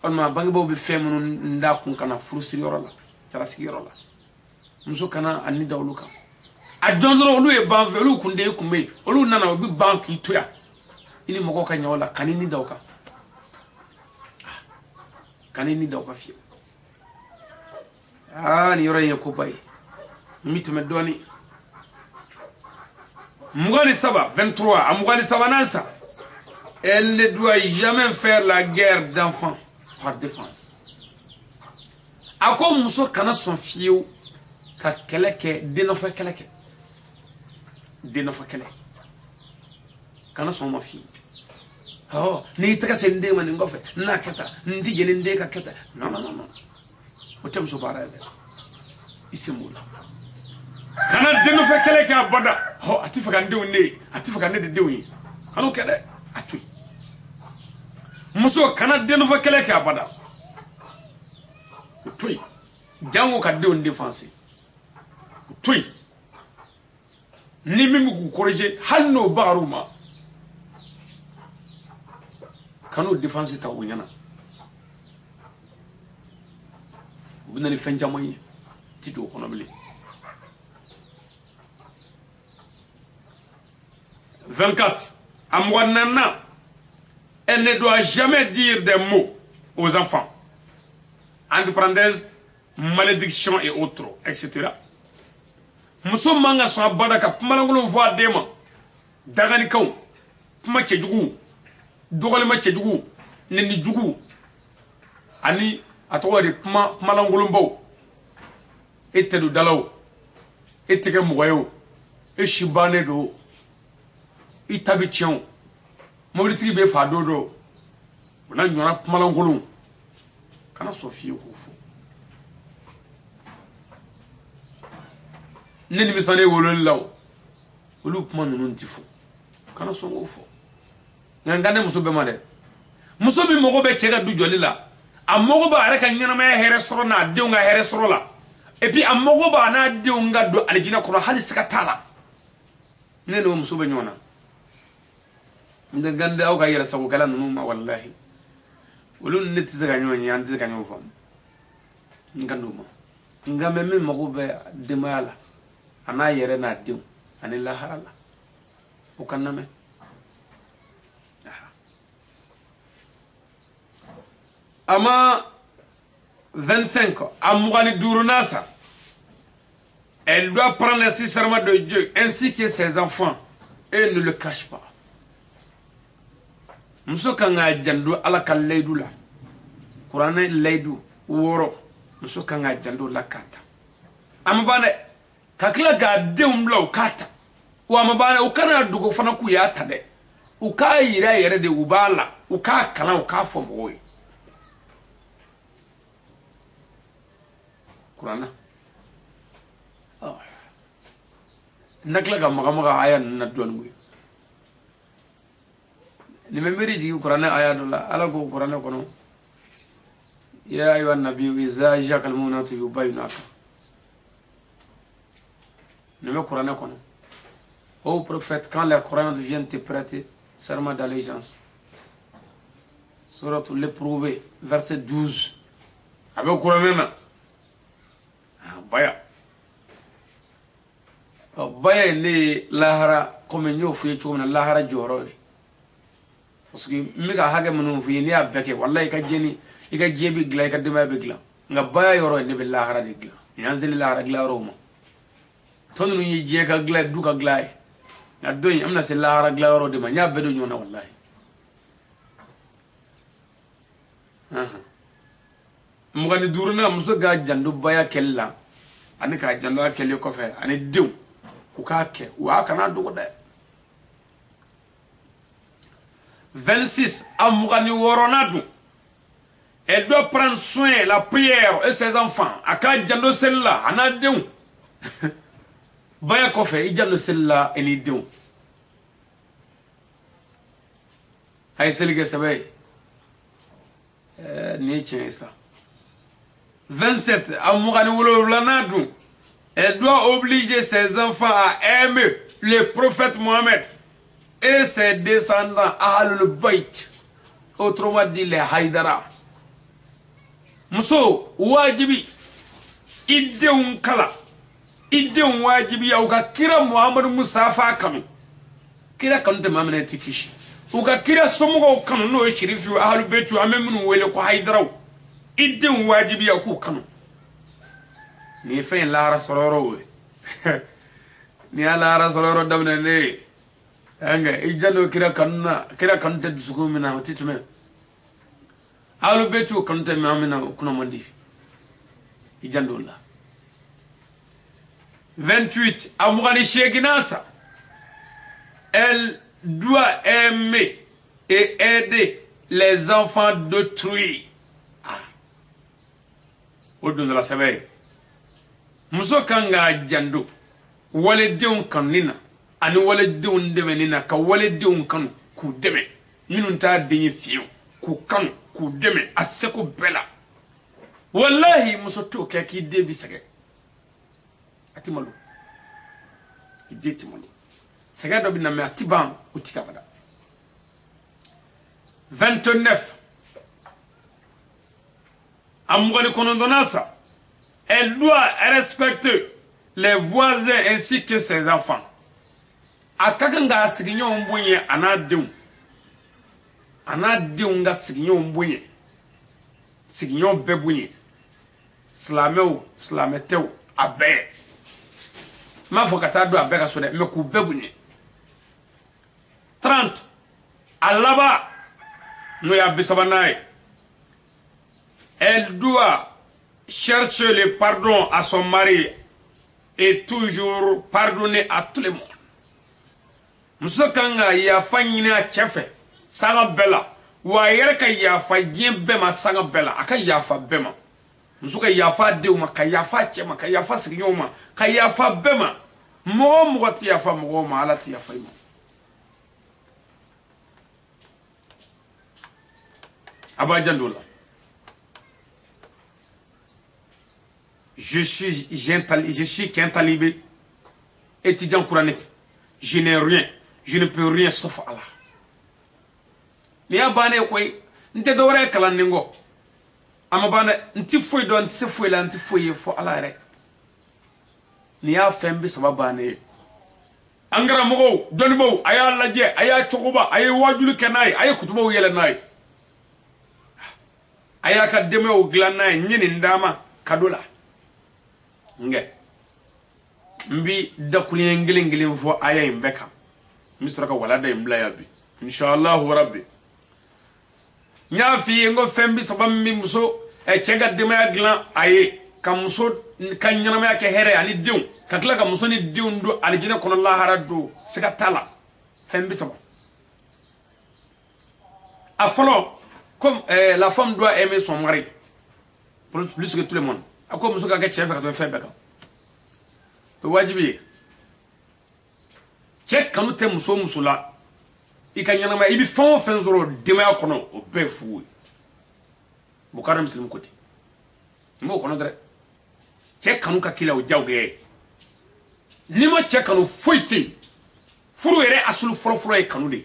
on ma bangi bo be femunu nda kun kana furusiri yorola tarasi yorola muso kana anida oluka a jondoro olu e banfe olu kunde kumbe olu nana obi banki toya ili moko ka nyola kanini dawka fi ni yoro ye ko bay mitme doni mugani saba 23 amugani saba nansa elle ne doit jamais faire la guerre d'enfants par défense ako muso kana son fieu ka keleke denofa keleke kana son ma fieu oh ni taka sende man ngofe na keta ndi jeni nde ka keta non o tem so barade isimula kana denu fe kele ka boda ho atifa kan de dewi kanu kede atui muso kana denu fe kele ka boda tui jango ka de on défense tui ni mimu ku corriger hanno baruma kanu défense ta wonyana bunani fenjamoyi tito kono bele 24 amwanana elle ne doit jamais dire des mots aux enfants entre parenthèses malédiction et autres etc muso manga so abada ka malangolo voix dema dagani kaw kuma cejugu dogole ma cejugu neni jugu ani atowari malangolo mbaw etedu dalaw eteke moyo e shibane do itabi chion mobility be fa dodo na nyona malangolo kana sofie kufu neni misane wolol law olu kuma nunu ntifu kana songo fo ngane muso be made muso bi mogo be chega du jolila amogo ba areka nyana ma here soro na deunga here soro la et puis amogo ba na deunga do aljina ko hali sikatala nene muso be nyona ndagande aw ga yera sago kala nunu ma wallahi wolun neti zaga nyoni yanti ga nyofam nganduma ngame me mogo be demala ana yere na dew ani la harala o kaname ama 25 amugani durunasa elle doit prendre le serment de Dieu ainsi que ses enfants et ne le cache pas muso kanga jandu ala kallaydu la qur'ana laydu woro muso kanga jandu la kata amabane kakla ga deumlo kata wa amabane ukana dugo fana ku ya tade uka yira yere de ubala uka kala uka fomoy qur'ana nakla ga maga aya na dongu ni memeri ji qur'ana aya dola ala go qur'ana kono ya ayyuhan nabiyyu iza ja'al munatu yubayyinaka ni me qur'ana kono ô prophète quand les croyants viennent te prêter serment d'allégeance sourate l'éprouvé verset 12 avec qur'ana baya ne lahara comme nyo fuye chomna lahara jorore parce que miga hage munu fuye ni abeke wallahi ka jeni iga jebi gla ka dema be gla nga baya yoro ne be lahara de gla nyanzeli lahara gla roma tonu ni je ka gla du ka gla na doyi amna se lahara gla yoro de ma nya be do nyona wallahi mugani duruna muso ga jandu baya kella ani ka jandu kelle ko fe ani dew ku ka ke wa kana dugo de 26 amugani woronadu. Elle doit prendre soin la prière et ses enfants. Aka jando celle-là, anadeu. Baya kofe, ijando celle-là, enideu. Aïe selige sabe. Ni ça. 27 amugani woronadu. Elle doit obliger ses enfants à aimer le prophète Mohammed et ses descendants Ahlul Bayt. Autrement dit les Haïdara. Muso wajibi ideun kala ideun wajibi ya uka kira Muhammadu Musafa kanu kira kanu te mamene tikishi uka kira somugo kanu no shirifu Ahlul Bayt amemunu wele ko Haïdara ideun wajibi ya ku kanu ni fe lara sororo we ni ala sororo damne ne anga ijano kira kanu te dusugumina otitume Ahlul Bayt kanute mamina kuna mandi ijandola 28 amugani shekinasa elle doit aimer et aider les enfants d'autrui odo de la sabe muso kanga jando wale deun kanina ani wale deun demenina ka wale deun kan ku deme minun ta denye fiyo ku kan ku deme aseko bela wallahi musoto ke ki debi sege atimalu idetimalu sege do bina me atiban utika bada 29 amugani konondonasa elle doit respecter les voisins ainsi que ses enfants akakanga siginyo mbunye anadeu nga siginyo mbunye siginyo bebunye slameu slameteu abe ma fokata do abe ka so de me ku bebunye 30 alaba no ya bisabanaye elle doit chercher le pardon à son mari et toujours pardonner à tout le monde musokanga ya fanyina chefe sanga bela wa yere ka ya fa jien bema sanga bela aka ya fa bema musoka ya fa deuma ka ya fa chema ka ya fa signoma ka ya fa bema mo ti ya fa mo ma ala ti ya fa mo abajandola je suis qu'un talibé étudiant coranique je n'ai rien je ne peux rien sauf Allah ni abane koy nte do re kala ningo amabana nti foi do nti foi la nti foi fo Allah re ni ya fembi sababane angara mogo donbo aya laje aya chokuba aya wajulu kenay aya kutubo yele nay aya ka deme o glanay nyini ndama kadola nge mbi dakuliye ngilingilin fo aya imbeka misraka wala da imbla yabi inshallah rabbi nya fi ngo fembi sabambi muso e cega de ma glan aye kam muso kan nyana ma ke here ani diw kakla kam muso ni diw ndo aljina kono allah haradu sika tala fembi sabam afalo comme la femme doit aimer son mari plus que tout le monde ako muso ka chef ka to fembe ka wajibi check kanu te muso musula ikanyana ma ibi fon fenzoro dema kono o befu bukara muslim koti mo kono dre check kanu ka kila o jawge ni mo check kanu foiti furu ere asulu foro e kanu de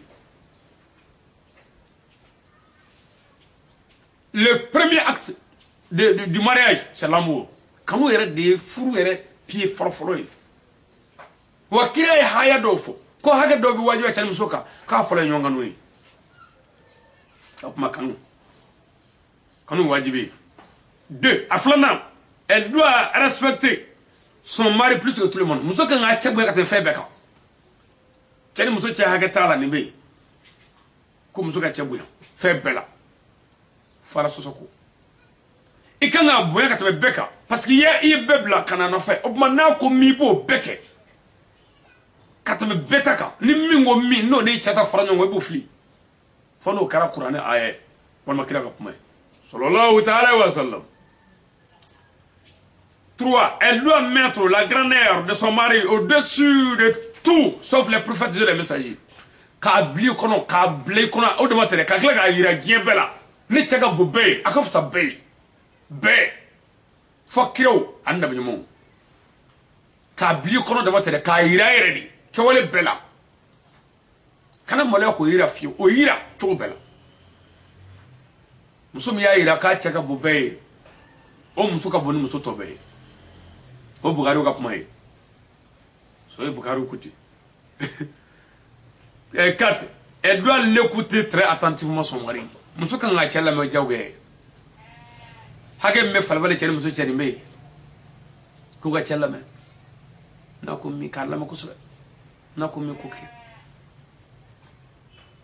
le premier acte du mariage c'est l'amour kanu ere de furu ere pied foro e wakira e haya dofo ko haga do bi wajiba tan musoka ka folo nyonga nuyi akuma kanu wajibi 2 aflana elle doit respecter son mari plus que tout le monde musoka nga chagwe ka te febe ka tani muso cha haga tala ni be ko musoka chagwe febe la fara sosoko ikanga boya ka te beka parce que ya i bebla kana na fe obma na ko mi bo beke katame betaka ni mingo mi no ne chata faranyo ngwe bufli fono kara Qur'an aya wal makira ka kuma sallallahu ta'ala wa sallam. 3. Elle doit mettre la grandeur de son mari au-dessus de tout, sauf les prophètes et les messagers. Ka bli kono, ka blé kono, o de matere, ka kla ka yira gien bela. Ni tchaka bube, akafuta be. Be. Fakiro, anda binyumu. Ka bli kono de matere, ka yira yere di. Ke wale bela. Kana mole ko yira fiyo, o yira to bela. Musumi ya yira ka tchaka bube. O musuka boni musu tobe. O Bugari ka kuma ye. So Bugari kuti. 4. Elle doit l'écouter très attentivement son mari. Muso kan ga chala me jawge. Hage me falvale chere muso chere me. Ko ga chala me. Na ko mi kala ma ko so. Na ko mi koki.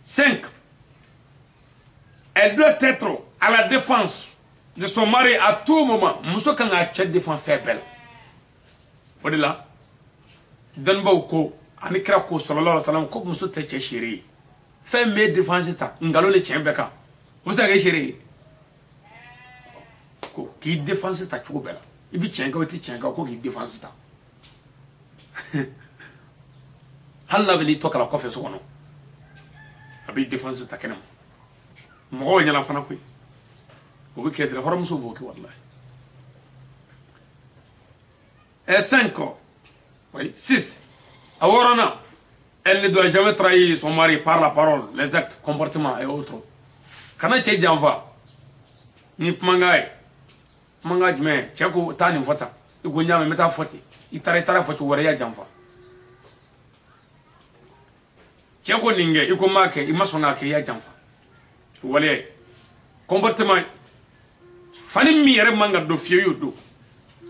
5. Elle doit être à la défense de son mari à tout moment. Muso kan ga chere défense faible. Odila dan baw ko ani kira ko sallallahu alaihi wasallam ko muso te che shiri fe me défense ta ngalo le chembe ka muso ga shiri ko ki défense ta chuko bela ibi chenga wati chenga ko ki défense ta halla beli to kala ko fe so kono abi défense ta kenam mo nyala fana ko ko bi kedre horom so boki wallahi. Et 5. Oui, 6. Awarana, elle ne doit jamais trahir son mari par la parole, les actes, comportements et autres. Quand elle est d'enfant, ni mangaï, mangaï, mais tchako tani fota, il y a un méta foti, il t'arrêtera foti ou rien d'enfant. Tchako ninge, il commarque, il m'a sonné qu'il y a d'enfant. Vous voyez, comportement, fani mi yere manga do fiyo do,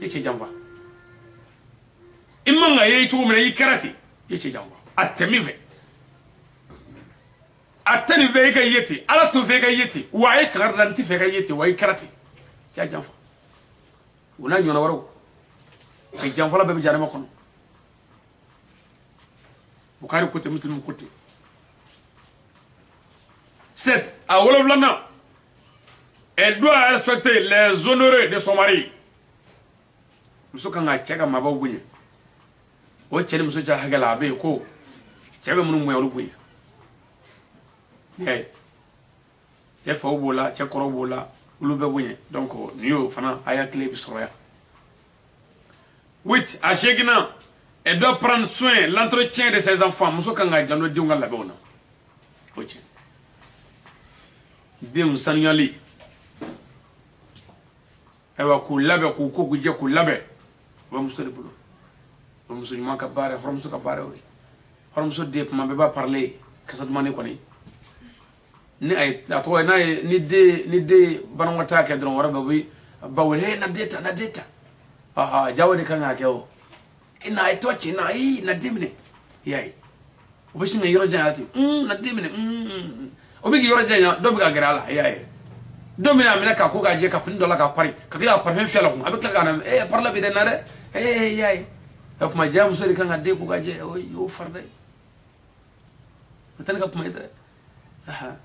il y a d'enfant. Imanga ye chuko mena yikarati yeche jango atemive atani ve ka yeti ala to ve ka yeti wa ay kardanti ve ka yeti wa yikarati ya janfa una nyona waro ci janfa la be jarama kono Bukhari côté Muslim côté. 7. À Woloflana, elle doit respecter les honorés de son mari. Muso kanga chega mabaw bunye o chele muso ja hagala be ko chebe munu mo yolu bunye ye fa bola che koro bola ulu be bunye donc niyo fana aya clé bi soroya. 8. À Chegina, elle doit prendre soin l'entretien de ses enfants. Muso kanga jando diunga la bona oche dem sanyali ewa ku labe ku ko guje ku labe ba muso de bulo ba muso nyuma ka bare horom so ka bare wi horom so de ma be ba parler kasad mané ko ni ni ay ato na ni de ban wata ke dron wara ba wi ba wele na data aha jawde kanga kewo ina ay tochi na yi na dimne yayi obishi ngi yoro janati na dimne obigi yoro janya do biga gerala yayi domina mina ka ko gaje ka fin dola ka pari ka kila parfum fiala ko abika kana parla bi denare yayi ak ma jam so de kan ade ko gaje o farde tan ka kuma ida aha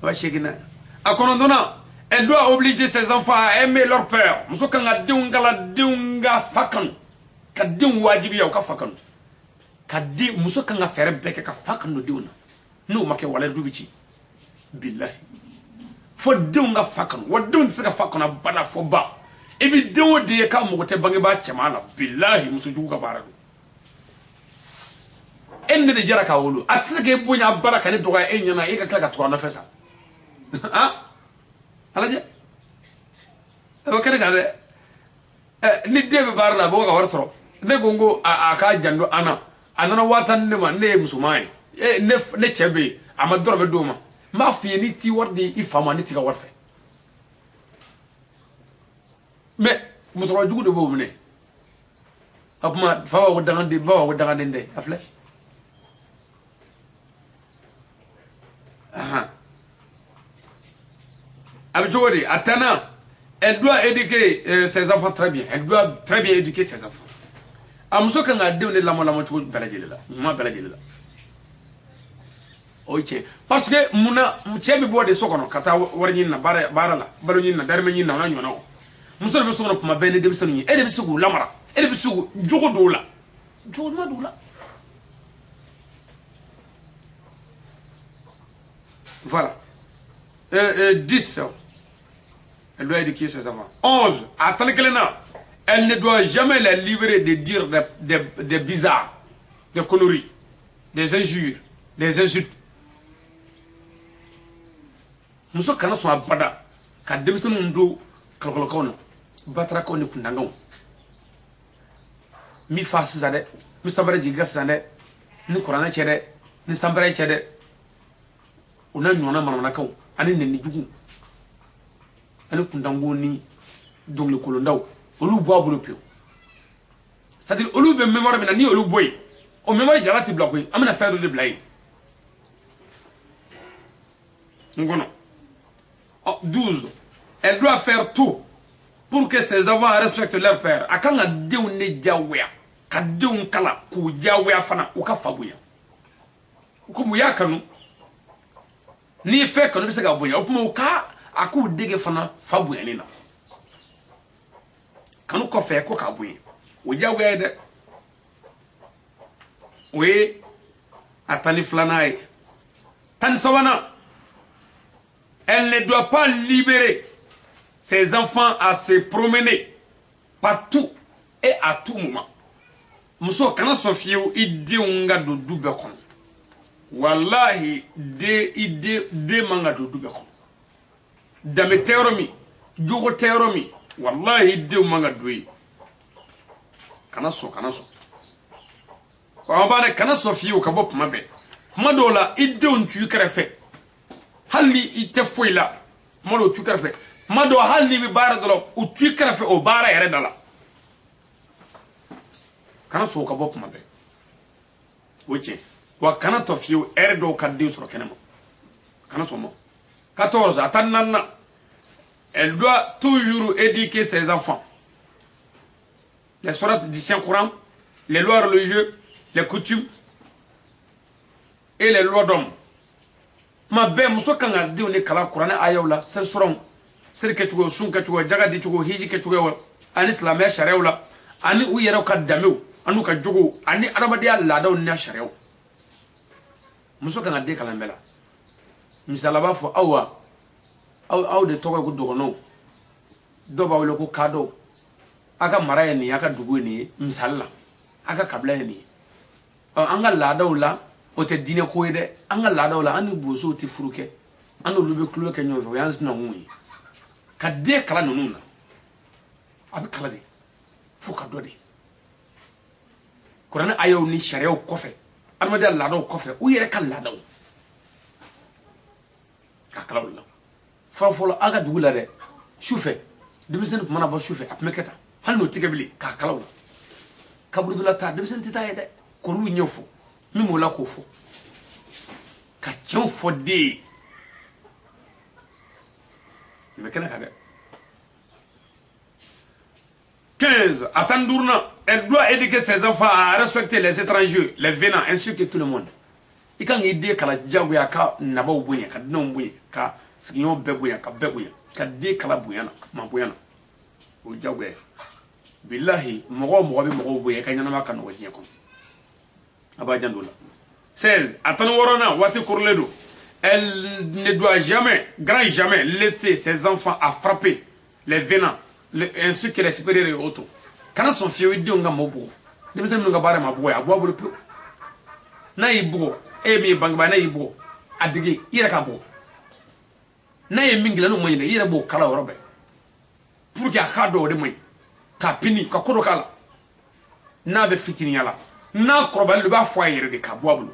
wa shegina akono dona. Elle doit obliger ses enfants à aimer leur père. Muso kan ade unga fakan ka din wajibi ya ka fakan ka di muso kan ga fere beke ka fakan no diuna no make wala dubici billahi fo dunga fakan wadun saka fakana bana fo ba ebi dewo de ka mo gote bangi ba chamala billahi muso juga baradu enne de jara ka wolu atsake bunya baraka ne doga enyana e ka kala ka to na fesa ha alaje o kare gare ni debe barla bo ka wartoro ne gongo aka jando anana watan ne ma ne musumai ne chebe amadoro be doma ma fi ni ti wardi ifama ni ti ka warfe me mutoro jugu de bo mune apma fa wa dangande ba wa dangande ndey afle aha abjodi atana. Elle doit éduquer ses enfants très bien. Elle doit très bien éduquer ses enfants. Amuso kanga de ne lamo lamo chuko balajelela. Ma balajelela. oche parce que muna mchebi bo de sokono kata warni na bara la balo nyi na darme nyi na na nyono muso be sokono kuma be ne de bisanu nyi e de bisugu lamara e de bisugu jogo dola jogo ma dola voilà 10 elle doit éduquer ses enfants 11 attends qu'elle elle ne doit jamais la libérer de dire des bizarres des conneries des injures des insultes muso kana so abada ka demisanu ndo kalkolo kawna batra ko ne kundangaw mi fasi zade mi sabare jiga sande ni qur'ana chede ni sambare chede una nyona manana kaw ani ne ni jugu ani kundango ni dongle kolo ndaw olu bo abulo pio c'est-à-dire olu be mémoire mena ni olu boy o mémoire jalati bloqué amana faire de blay ngono 12. Elle doit faire tout pour que ses enfants respectent leur père. Akanga dew ne jawya, ka dew kala ku jawya fana u ka fabuya. Ko mu yakanu ni fe kanu bisa ga buya, o ka aku dege fana fabuya ni na. Kanu ko fe ko ka buya. O jawya de. We atani flanae. Tan sawana. Elle ne doit pas libérer ses enfants à se promener partout et à tout moment. Muso kana sofiyo ide unga do dube kon. Wallahi de manga do dube kon. Dame teromi, jogo teromi, wallahi de manga doyi. Kana so. Wa ba kana sofiyo ka bop mabe. Madola ide untu krefe. Hali ite foila malo tu karfe mado hali bi bara dalo u tu karfe o bara yare dala kana so ka bop mabe wuce wa kana to fiu erdo kadde so kenema kana so mo 14 atanna elle doit toujours éduquer ses enfants les sourates du Saint-Coran les lois religieuses les coutumes et les lois d'homme ma be muso kanga diw ne kala qur'ana ayawla sir suron sir ke tugo sun ke tugo jaga di tugo hiji ke tugo an islamia shareawla ani u yero ka damew anu ka jogo ani aramadi alla daw ne shareaw muso kanga de kala mela misala ba fo aw de togo gudo no do ba wolo ko kado aka maraya ni aka dugu ni misalla aka kabla ni anga la dawla o te dine ko ide anga lada wala ani bozo ti furuke anu lube kluwe ke nyovo yanz na ngui ka de kala nununa abi kala de fuka dodi Qur'an ayo ni sharia ko fe armadi lada ko fe u yere kala lada ka kala wala folo aga dugula de shufe debisen mana ba shufe apmeketa hal no tigabili ka kala wala kabudula ta debisen titaye ko lu nyofo mimo la kofo ka chen fodé me kena kade 15 attendurna elle doit éduquer ses enfants à respecter les étrangers les venants ainsi que tout le monde ikan ide kala jago ya ka nabaw bunya ka non bunya ka siginyo bebuya ka bebuya ka de kala buya na ma buya na o jago billahi mo be mo buya ka nyana ma kan wajin ko Abadjandoula. 16. Atanworona, Wati Kourledo. Elle ne doit jamais, grand jamais, laisser ses enfants à frapper les venants, ainsi que les supérieurs et autres. Quand son fils dit on a mobo, de me semble que ma boue, à boire le peu. Naïbo, et bangba naïbo, à diguer, irakabo. Naï mingla no moyen, irabo kala robe. Pour qu'il y a cadeau de moi, kapini, kakodokala. Nabe fitiniala. Na krobal le ba foyer de kabwabulu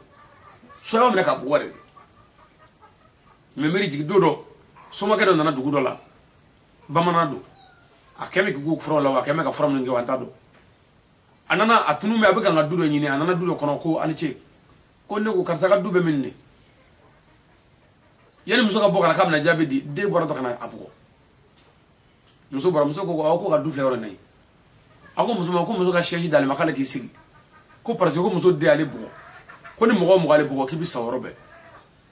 so ya mena kabware me meri jigi dodo so ma gado na dugu dola bamana do akeme ki gu fro la wa akeme ka from ngi wanta do anana atunu me abika na dudo nyini anana dudo kono ko aniche ko ne ko karsa ka dube minni yene muso ka boka na kam na jabe di de boro to kana abugo muso ko ka du fleur nay ako muso ka sheji dal makala ki sigi ko parce que muso de ale bugo ko ni mogo ale bugo ki bi sawrobe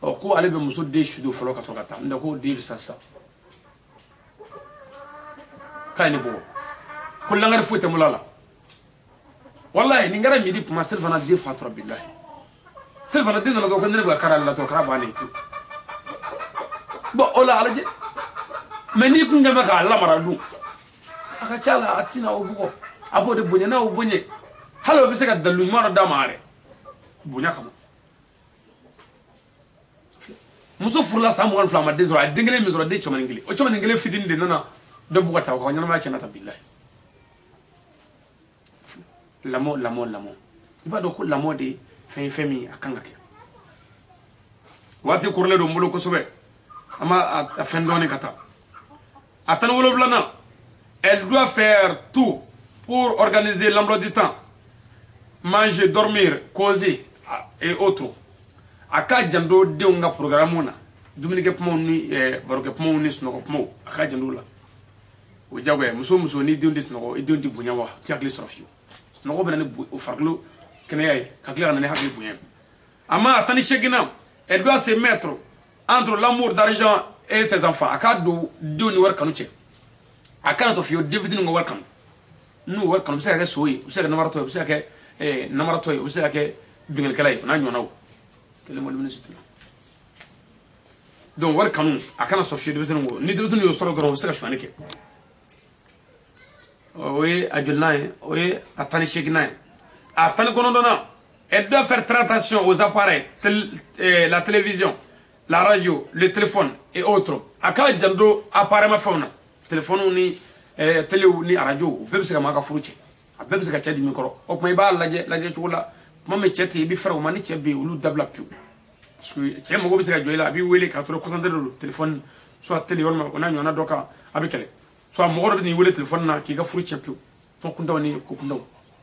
ko ale be muso de shudo folo ka to ka ta nda ko de sasa kayni bo kullu ngar futa mulala wallahi ni ngara midi kuma silfana de fatra billahi silfana de na do kan ne ba kara la to kara bani bo ola alaje meni kunga ba ka la maradu aka chala atina obugo abo de bunya na obunye halo bi se ka dalu mara da mare bunya kama muso furla samu wal flama de zora dingele mi zora de choma ngile o choma ngile fidin de nana do bugo taw ko nyana ma chana ta billahi lamo iba do ko lamo de femi akanga ke wati kurle do mulo ko sobe ama a fendoni kata atan wolo blana elle doit faire tout pour organiser l'emploi du temps manger dormir causer et autres aka jando de nga programme na dumini ke pmo ni baroke pmo ni sno ko pmo aka jando la o jagwe muso ni diundi sno e diundi bunya wa tiakli sorofio no ko benani o farglo kenay ka kila na ne hakli bunya ama atani shegina elle doit se mettre entre l'amour d'argent et ses enfants aka do ni war kanu che aka to fio devidin ngo war kanu nu war kanu se ka soyi se ka namarato se ka namarato se ka bingal kalay na nyonaw kele mo limni situ donc war kanu aka na sofio devidin ngo ni devidin yo soro do se ka shwani ke oui adulnaye oui atani shegina atani konondona elle doit faire très attention aux appareils la télévision la radio, le téléphone et autres. Aka jando appareil ma fauna. Téléphone ni télé ni radio, bebe se ka maka furuche. A bebe se ka chadi micro. O kuma ba laje chula. Mame cheti bi fara mani chebe ulu dabla piu. Parce que che mo go bi se ka joila bi wele ka tro concentré le téléphone soit télé on a nyona doka abikele. Soit mo go bi ni wele téléphone na ki ga furuche piu. To kunda ni ko kunda.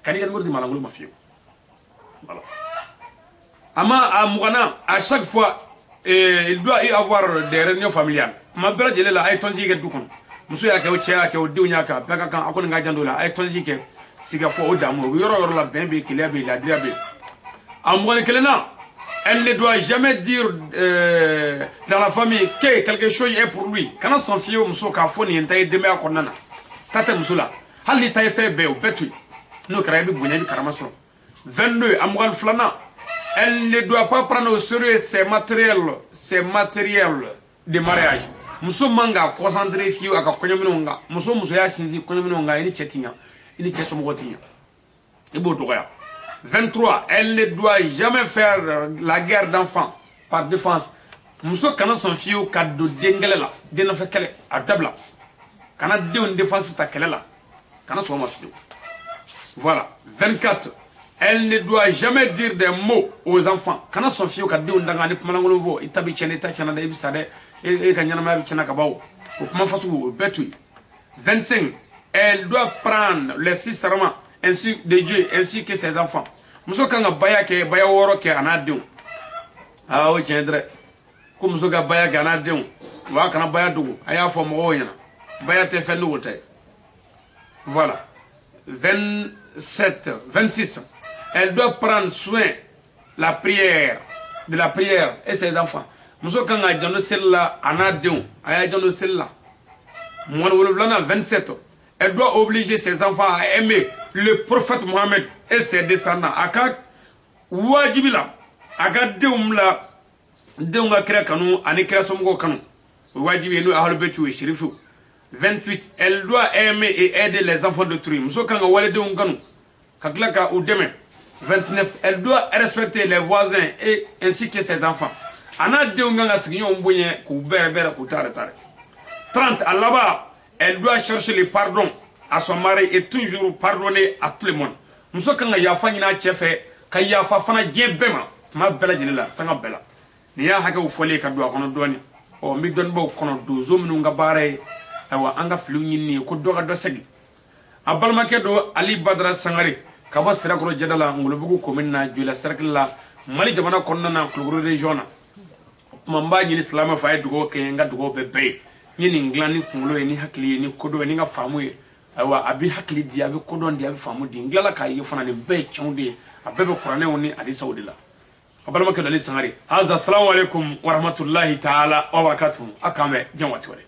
Kani gan ngurdi malangulu mafiyo. Voilà. Ama a mugana à chaque fois il doit y avoir des réunions familiales. Ma belle de la ay tonzi ke dukon. Muso ya ke o chia ke o diunya ka beka kan akon nga jando la ay tonzi ke siga fo o damu yoro la bembe kile be la driabe. Amone kelena elle ne doit jamais dire dans la famille que quelque chose est pour lui. Quand son fils muso ka fo ni entay deme akonana. Tata musula hali tay fe be o betu. No krabi bunya bi karama so. 22 amgal flana. Elle ne doit pas prendre au sérieux ses matériels de mariage. Muso manga concentré fiu aka konyominonga. Muso ya sinzi konyominonga ini chetinya. Ini cheso mogotinya. Ibo doya. 23. Elle ne doit jamais faire la guerre d'enfants par défense. Muso kana son fiu kaddo dengelela. Dena fe kele adabla. Kana de une défense ta kelela. Kana so ma fiu. Voilà. 24. Elle ne doit jamais dire des mots aux enfants. Quand son fils a dit on a dit malangolo il tabi chene ta chana de bisade et kanyana ma chana kabao. Ou comment façon betu. 25. Elle doit prendre les 6 serments ainsi de Dieu ainsi que ses enfants. Muso kanga baya ke baya woro ke anadiu. Ah o chendre. Ko muso ga baya ke anadiu. Wa kana baya dugu aya fo mo yana. Baya te fendu wote. Voilà. 27, 26. Elle doit prendre soin de la prière et ses enfants. Muso kanga jando sella anadiu aya jando sella. Mon 27. Elle doit obliger ses enfants à aimer le prophète Mohammed et ses descendants. Aka wajibila aga deumla deunga kira kanu ani kira somgo kanu. Wajibi no ahalbetu e shirifu. 28. Elle doit aimer et aider les enfants d'autrui. Muso kanga wale deun kanu. Kaglaka ou demain. 29. Elle doit respecter les voisins et ainsi que ses enfants. Ana deunga signyo mbonye ku berbera ku tare tare. 30. Allah, elle doit chercher le pardon à son mari et toujours pardonner à tout le monde. Muso kanga yafa nyina chefe ka yafa fana jebema ma bela jilila sanga bela. Ni ya haka ufole ka do kono doni. O mi don bo kono do zomnu nga bare awa anga flu nyini ko do ga do segi. Abalma ke do Ali Badra Sangare ka ba sira ko jadala ngulu bugu ko minna jula sarkilla mali jamana konna na kuluguru region. Mamba nyini islam fa dugo ke nga dugo bebe. Nyini nglani kungulo ni hakli ni kodo ni nga famu ye awa abi hakli di abi kodo ndi abi famu di nglala ka yi fana ni be chonde abebe qur'ane woni adi saudi la abalama ke dali sangare azza assalamu alaikum wa rahmatullahi ta'ala wa barakatuh akame jamwati wale